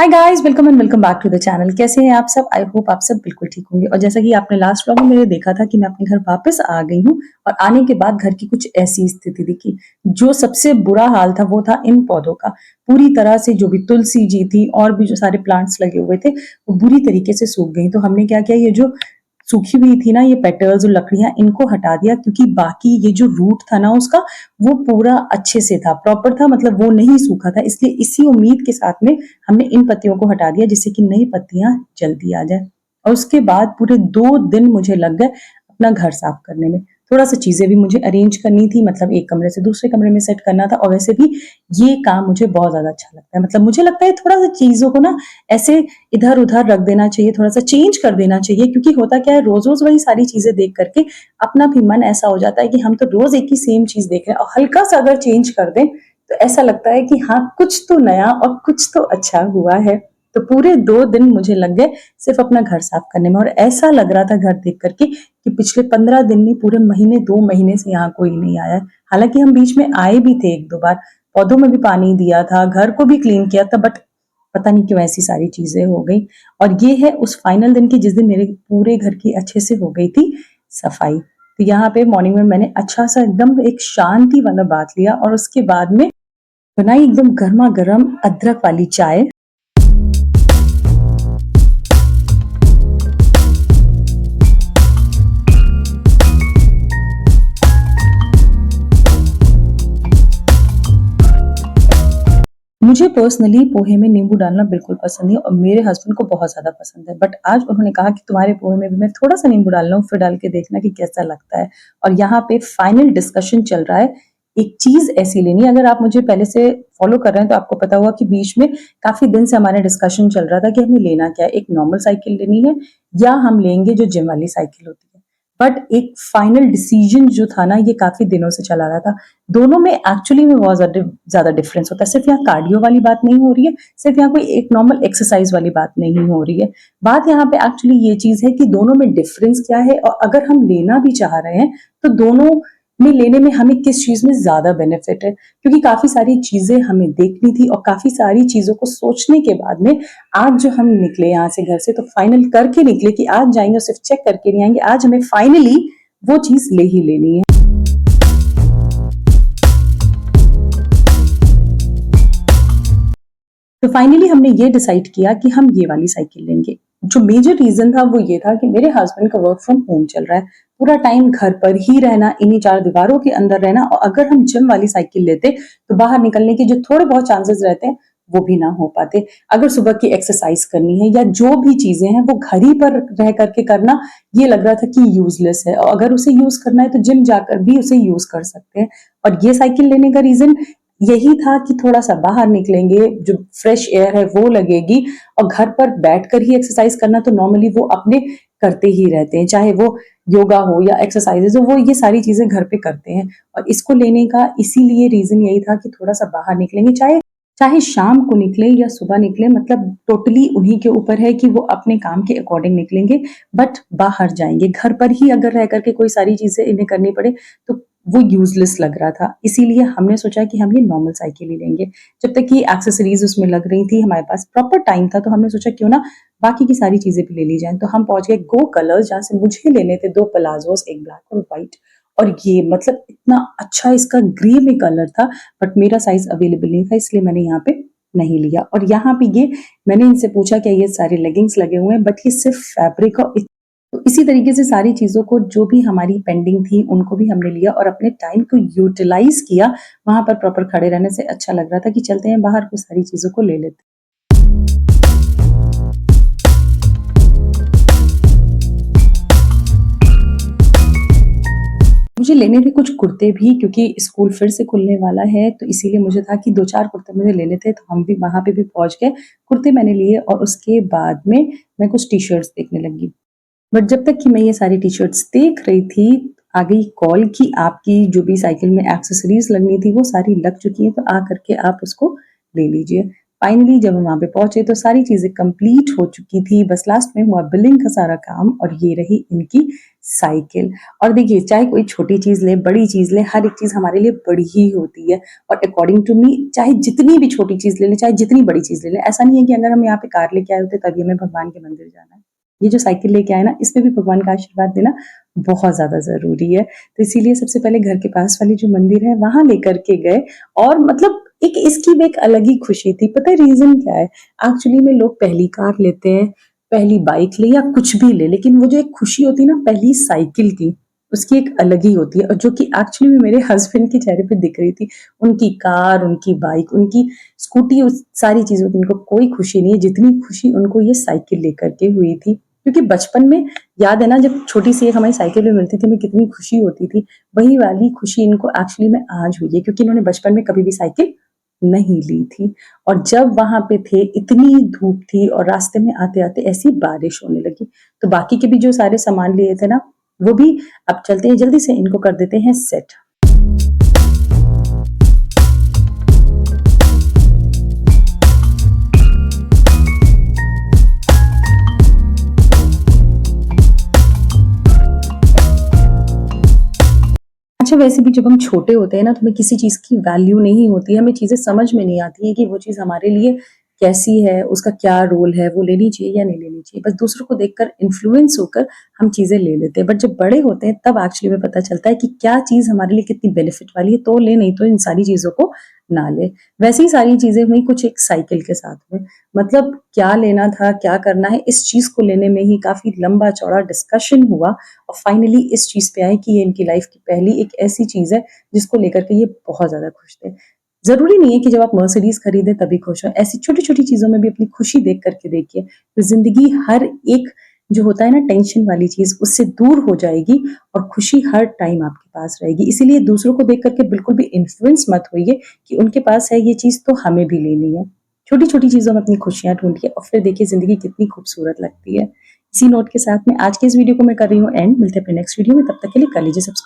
Hi guys, welcome and welcome back to the channel. कैसे हैं आप सब? आई होप आप सब बिल्कुल ठीक होंगे। और जैसा कि आपने लास्ट व्लॉग में मेरे देखा था कि मैं अपने घर वापस आ गई हूँ और आने के बाद घर की कुछ ऐसी स्थिति दिखी। जो सबसे बुरा हाल था वो था इन पौधों का। पूरी तरह से जो भी तुलसी जी थी और भी जो सारे प्लांट्स लगे हुए थे वो बुरी तरीके से सूख गई। तो हमने क्या किया, ये जो सूखी हुई थी ना ये पेटल्स और लकड़ियां, इनको हटा दिया, क्योंकि बाकी ये जो रूट था ना उसका, वो पूरा अच्छे से था, प्रॉपर था, मतलब वो नहीं सूखा था। इसलिए इसी उम्मीद के साथ में हमने इन पत्तियों को हटा दिया जिससे कि नई पत्तियां जल्दी आ जाए। और उसके बाद पूरे 2 दिन मुझे लग गए अपना घर साफ करने में। थोड़ा सा चीजें भी मुझे अरेंज करनी थी, मतलब एक कमरे से दूसरे कमरे में सेट करना था। और वैसे भी ये काम मुझे बहुत ज्यादा अच्छा लगता है, मतलब मुझे लगता है थोड़ा सा चीजों को ना ऐसे इधर उधर रख देना चाहिए, थोड़ा सा चेंज कर देना चाहिए। क्योंकि होता क्या है, रोज रोज वही सारी चीजें देख करके अपना भी मन ऐसा हो जाता है कि हम तो रोज एक ही सेम चीज देख रहे हैं, और हल्का सा अगर चेंज कर दें तो ऐसा लगता है कि हाँ, कुछ तो नया और कुछ तो अच्छा हुआ है। तो पूरे 2 दिन मुझे लग गए सिर्फ अपना घर साफ करने में। और ऐसा लग रहा था घर देख करके कि पिछले 15 दिन नहीं, पूरे महीने 2 महीने से यहाँ कोई नहीं आया है। हालांकि हम बीच में आए भी थे 1-2 बार, पौधों में भी पानी दिया था, घर को भी क्लीन किया था, बट पता नहीं क्यों ऐसी सारी चीजें हो गई। और ये है उस फाइनल दिन की जिस दिन मेरे पूरे घर की अच्छे से हो गई थी सफाई। तो यहाँ पे मॉर्निंग में मैंने अच्छा सा एकदम एक शांति वाला बात लिया और उसके बाद में बनाई एकदम गर्मा गर्म अदरक वाली चाय। मुझे पर्सनली पोहे में नींबू डालना बिल्कुल पसंद नहीं है और मेरे हस्बैंड को बहुत ज्यादा पसंद है। बट आज उन्होंने कहा कि तुम्हारे पोहे में भी मैं थोड़ा सा नींबू डाल रहा हूँ, फिर डाल के देखना कि कैसा लगता है। और यहाँ पे फाइनल डिस्कशन चल रहा है। एक चीज ऐसी लेनी है, अगर आप मुझे पहले से फॉलो कर रहे हैं तो आपको पता होगा कि बीच में काफी दिन से हमारा डिस्कशन चल रहा था कि हमें लेना क्या है, एक नॉर्मल साइकिल लेनी है या हम लेंगे जो जिम वाली साइकिल होती है। बट एक फाइनल डिसीजन जो था ना, ये काफी दिनों से चला रहा था। दोनों में एक्चुअली में बहुत ज्यादा डिफरेंस होता है। सिर्फ यहाँ कार्डियो वाली बात नहीं हो रही है, सिर्फ यहाँ कोई एक नॉर्मल एक्सरसाइज वाली बात नहीं हो रही है। बात यहाँ पे एक्चुअली ये चीज है कि दोनों में डिफरेंस क्या है, और अगर हम लेना भी चाह रहे हैं तो दोनों में लेने में हमें किस चीज में ज्यादा बेनिफिट है। क्योंकि काफी सारी चीजें हमें देखनी थी और काफी सारी चीजों को सोचने के बाद में आज जो हम निकले यहाँ से घर से, तो फाइनल करके निकले कि आज जाएंगे और सिर्फ चेक करके नहीं आएंगे, आज हमें फाइनली वो चीज ले ही लेनी है। तो फाइनली हमने ये डिसाइड किया कि हम ये वाली साइकिल लेंगे। जो मेजर रीजन था वो ये था कि मेरे हस्बैंड का वर्क फ्रॉम होम चल रहा है, पूरा टाइम घर पर ही रहना, इन्हीं 4 दीवारों के अंदर रहना। और अगर हम जिम वाली साइकिल लेते तो बाहर निकलने के जो थोड़े बहुत चांसेस रहते हैं वो भी ना हो पाते। अगर सुबह की एक्सरसाइज करनी है या जो भी चीजें हैं वो घर ही पर रह करके करना, ये लग रहा था कि यूजलेस है। और अगर उसे यूज करना है तो जिम जाकर भी उसे यूज कर सकते हैं। और ये साइकिल लेने का रीजन यही था कि थोड़ा सा बाहर निकलेंगे, जो फ्रेश एयर है वो लगेगी। और घर पर बैठकर ही एक्सरसाइज करना तो नॉर्मली वो अपने करते ही रहते हैं, चाहे वो योगा हो या एक्सरसाइजेज हो, वो ये सारी चीजें घर पे करते हैं। और इसको लेने का इसीलिए रीजन यही था कि थोड़ा सा बाहर निकलेंगे, चाहे चाहे शाम को निकले या सुबह निकले, मतलब टोटली उन्हीं के ऊपर है कि वो अपने काम के अकॉर्डिंग निकलेंगे। बट बाहर जाएंगे, घर पर ही अगर रह करके कोई सारी चीजें इन्हें करनी पड़े तो वो यूजलेस लग रहा था। इसीलिए हमने सोचा कि हम ये नॉर्मल साइकिल ही लेंगे। जब तक कि एक्सेसरीज उसमें लग रही थी, हमारे पास प्रॉपर टाइम था, तो हमने सोचा क्यों ना बाकी की सारी चीजें भी ले ली जाएं। तो हम पहुंच गए गो कलर्स, जहां से मुझे लेने थे 2 प्लाजोस, एक ब्लैक और व्हाइट। और ये मतलब इतना अच्छा इसका ग्रे में कलर था, बट मेरा साइज अवेलेबल नहीं था, इसलिए मैंने यहाँ पे नहीं लिया। और यहाँ पे ये मैंने इनसे पूछा क्या ये सारे लेगिंग्स लगे हुए हैं, बट ये सिर्फ फैब्रिक। और तो इसी तरीके से सारी चीजों को जो भी हमारी पेंडिंग थी उनको भी हमने लिया और अपने टाइम को यूटिलाइज किया। वहां पर प्रॉपर खड़े रहने से अच्छा लग रहा था कि चलते हैं बाहर, कुछ सारी चीजों को ले लेते हैं। मुझे लेने थे कुछ कुर्ते भी, क्योंकि स्कूल फिर से खुलने वाला है, तो इसीलिए मुझे था कि 2-4 कुर्ते मुझे लेने थे। तो हम भी वहां पे भी पहुंच गए, कुर्ते मैंने लिए और उसके बाद में मैं कुछ टी शर्ट्स देखने लगी। बट जब तक कि मैं ये सारी टी शर्ट्स देख रही थी, आ गई कॉल कि आपकी जो भी साइकिल में एक्सेसरीज लगनी थी वो सारी लग चुकी हैं, तो आ करके आप उसको ले लीजिए। फाइनली जब हम वहाँ पे पहुंचे तो सारी चीजें कंप्लीट हो चुकी थी, बस लास्ट में हुआ बिलिंग का सारा काम और ये रही इनकी साइकिल। और देखिए चाहे कोई छोटी चीज ले, बड़ी चीज ले, हर एक चीज हमारे लिए बड़ी ही होती है और अकॉर्डिंग टू मी चाहे जितनी भी छोटी चीज ले लें, चाहे जितनी बड़ी चीज ले लें, ऐसा नहीं है कि अगर हम यहाँ पे कार लेके आए होते तभी हमें भगवान के मंदिर जाना है। ये जो साइकिल लेके आए ना, इसमें भी भगवान का आशीर्वाद देना बहुत ज्यादा जरूरी है। तो इसीलिए सबसे पहले घर के पास वाली जो मंदिर है वहां लेकर के गए और मतलब एक इसकी भी एक अलग ही खुशी थी। पता है रीजन क्या है? एक्चुअली में लोग पहली कार लेते हैं, पहली बाइक ले या कुछ भी ले, लेकिन वो जो एक खुशी होती है ना पहली साइकिल की, उसकी एक अलग ही होती है और जो कि एक्चुअली में मेरे हस्बैंड के चेहरे पे दिख रही थी। उनकी कार, उनकी बाइक, उनकी स्कूटी, उस सारी चीजों की उनको कोई खुशी नहीं है जितनी खुशी उनको ये साइकिल लेकर के हुई थी। क्योंकि बचपन में याद है ना, जब छोटी सी एक हमारी साइकिल में मिलती थी हमें कितनी खुशी होती थी। वही वाली खुशी इनको एक्चुअली में आज हुई है क्योंकि इन्होंने बचपन में कभी भी साइकिल नहीं ली थी। और जब वहां पे थे इतनी धूप थी और रास्ते में आते आते ऐसी बारिश होने लगी, तो बाकी के भी जो सारे सामान लिए थे ना वो भी अब चलते हैं जल्दी से इनको कर देते हैं सेट। अच्छा वैसे भी जब हम छोटे होते हैं ना तो हमें किसी चीज़ की वैल्यू नहीं होती है, हमें चीज़ें समझ में नहीं आती है कि वो चीज़ हमारे लिए कैसी है, उसका क्या रोल है, वो लेनी चाहिए या नहीं लेनी चाहिए। बस दूसरों को देखकर इन्फ्लुएंस होकर हम चीज़ें ले लेते हैं। बट जब बड़े होते हैं तब एक्चुअली में पता चलता है कि क्या चीज़ हमारे लिए कितनी बेनिफिट वाली है, तो ले, नहीं तो इन सारी चीज़ों को ना ले। वैसी ही सारी चीज़ें हुई कुछ एक साइकिल के साथ में। मतलब क्या लेना था, क्या करना है, इस चीज़ को लेने में ही काफ़ी लंबा-चौड़ा डिस्कशन हुआ और फाइनली इस चीज़ पे आए कि ये इनकी लाइफ की पहली एक ऐसी चीज़ है जिसको लेकर के ये बहुत ज़्यादा खुश थे। ज़रूरी नहीं है कि जब आप मर्सिडीज़ खरीदें तभी खुश हों, ऐसी छोटी-छोटी चीज़ों में भी अपनी खुशी देख कर के देखिए, तो ज़िंदगी हर एक जो होता है ना टेंशन वाली चीज़ उससे दूर हो जाएगी और खुशी हर टाइम आपके पास रहेगी। इसीलिए दूसरों को देख कर के बिल्कुल भी इन्फ्लुएंस मत होइए कि उनके पास है ये चीज़ तो हमें भी लेनी है। छोटी-छोटी चीज़ों में अपनी खुशियाँ ढूँढिए और फिर देखिए ज़िंदगी कितनी खूबसूरत लगती है। इसी नोट के साथ में आज के इस वीडियो को मैं कर रही हूँ एंड। मिलते हैं अपने नेक्स्ट वीडियो में, तब तक के लिए कर लीजिए सब्सक्राइब।